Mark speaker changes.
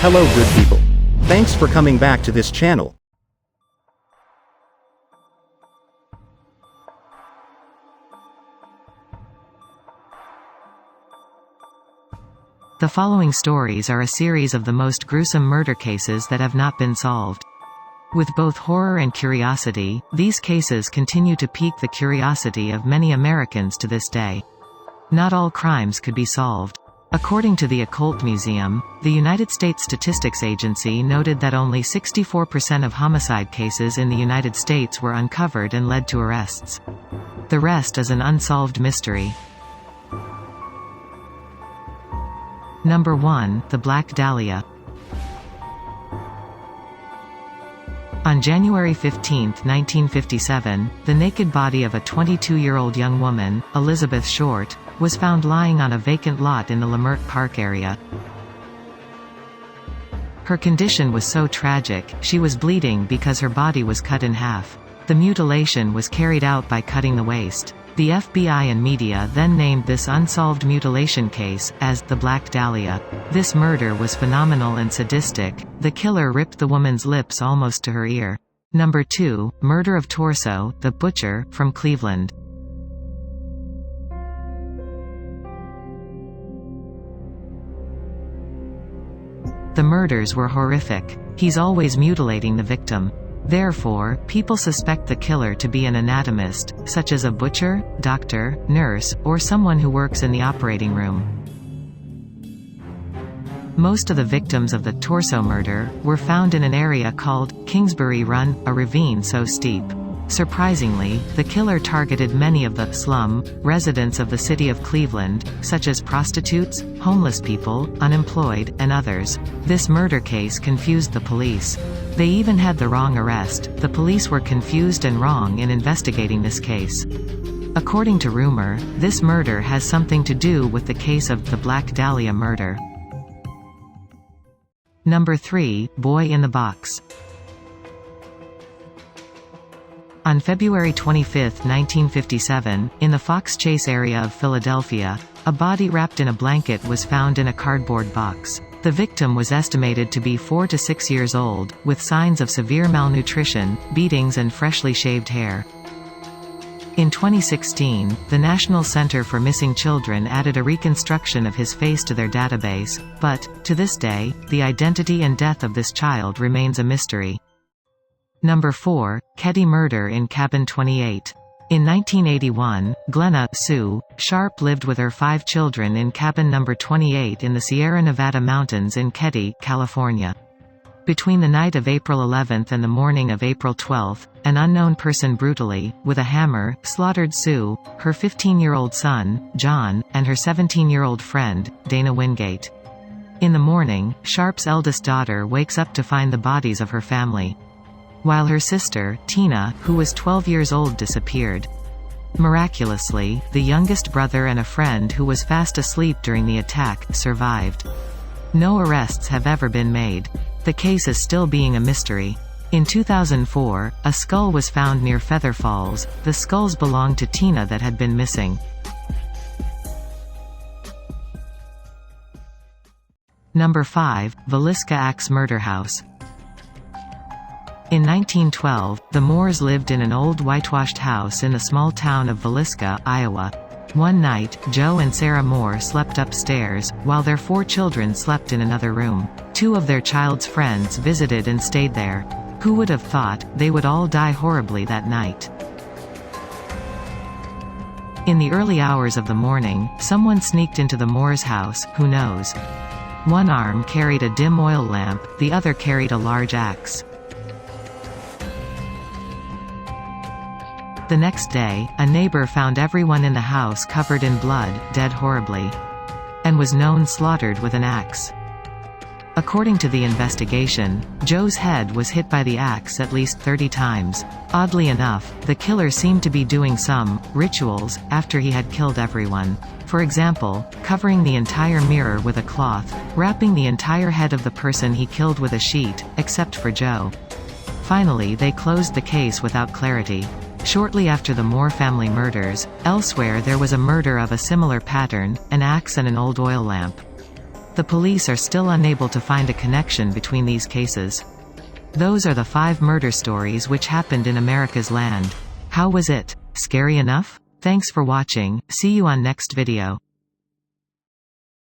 Speaker 1: Hello good people. Thanks for coming back to this channel.
Speaker 2: The following stories are a series of the most gruesome murder cases that have not been solved. With both horror and curiosity, these cases continue to pique the curiosity of many Americans to this day. Not all crimes could be solved. According to the Occult Museum, the United States Statistics Agency noted that only 64% of homicide cases in the United States were uncovered and led to arrests. The rest is an unsolved mystery. Number 1, the Black Dahlia. On January 15, 1957, the naked body of a 22-year-old young woman, Elizabeth Short, was found lying on a vacant lot in the Leimert Park area. Her condition was so tragic, she was bleeding because her body was cut in half. The mutilation was carried out by cutting the waist. The FBI and media then named this unsolved mutilation case as the Black Dahlia. This murder was phenomenal and sadistic. The killer ripped the woman's lips almost to her ear. Number 2, murder of Torso, the butcher, from Cleveland. The murders were horrific. He's always mutilating the victim. Therefore, people suspect the killer to be an anatomist, such as a butcher, doctor, nurse, or someone who works in the operating room. Most of the victims of the Torso murder were found in an area called Kingsbury Run, a ravine so steep. Surprisingly, the killer targeted many of the slum residents of the city of Cleveland, such as prostitutes, homeless people, unemployed, and others. This murder case confused the police. They even had the wrong arrest. The police were confused and wrong in investigating this case. According to rumor, this murder has something to do with the case of the Black Dahlia murder. Number 3, Boy in the Box. On February 25, 1957, in the Fox Chase area of Philadelphia, a body wrapped in a blanket was found in a cardboard box. The victim was estimated to be 4 to 6 years old, with signs of severe malnutrition, beatings and freshly shaved hair. In 2016, the National Center for Missing Children added a reconstruction of his face to their database, but, to this day, the identity and death of this child remains a mystery. Number 4, Keddie murder in Cabin 28. In 1981, Glenna Sue Sharp lived with her 5 children in cabin number 28 in the Sierra Nevada mountains in Keddie, California. Between the night of April 11 and the morning of April 12, an unknown person brutally, with a hammer, slaughtered Sue, her 15-year-old son, John, and her 17-year-old friend, Dana Wingate. In the morning, Sharp's eldest daughter wakes up to find the bodies of her family, while her sister, Tina, who was 12 years old, disappeared. Miraculously, the youngest brother and a friend who was fast asleep during the attack survived. No arrests have ever been made. The case is still being a mystery. In 2004, a skull was found near Feather Falls. The skulls belonged to Tina that had been missing. Number 5, Villisca Axe Murder House. In 1912, the Moores lived in an old whitewashed house in the small town of Villisca, Iowa. One night, Joe and Sarah Moore slept upstairs, while their 4 children slept in another room. 2 of their child's friends visited and stayed there. Who would have thought they would all die horribly that night? In the early hours of the morning, someone sneaked into the Moores' house, who knows? One arm carried a dim oil lamp, the other carried a large axe. The next day, a neighbor found everyone in the house covered in blood, dead horribly, and was known slaughtered with an axe. According to the investigation, Joe's head was hit by the axe at least 30 times. Oddly enough, the killer seemed to be doing some rituals after he had killed everyone. For example, covering the entire mirror with a cloth, wrapping the entire head of the person he killed with a sheet, except for Joe. Finally, they closed the case without clarity. Shortly after the Moore family murders, elsewhere there was a murder of a similar pattern, an axe and an old oil lamp. The police are still unable to find a connection between these cases. Those are the 5 murder stories which happened in America's land. How was it? Scary enough? Thanks for watching, see you on next video.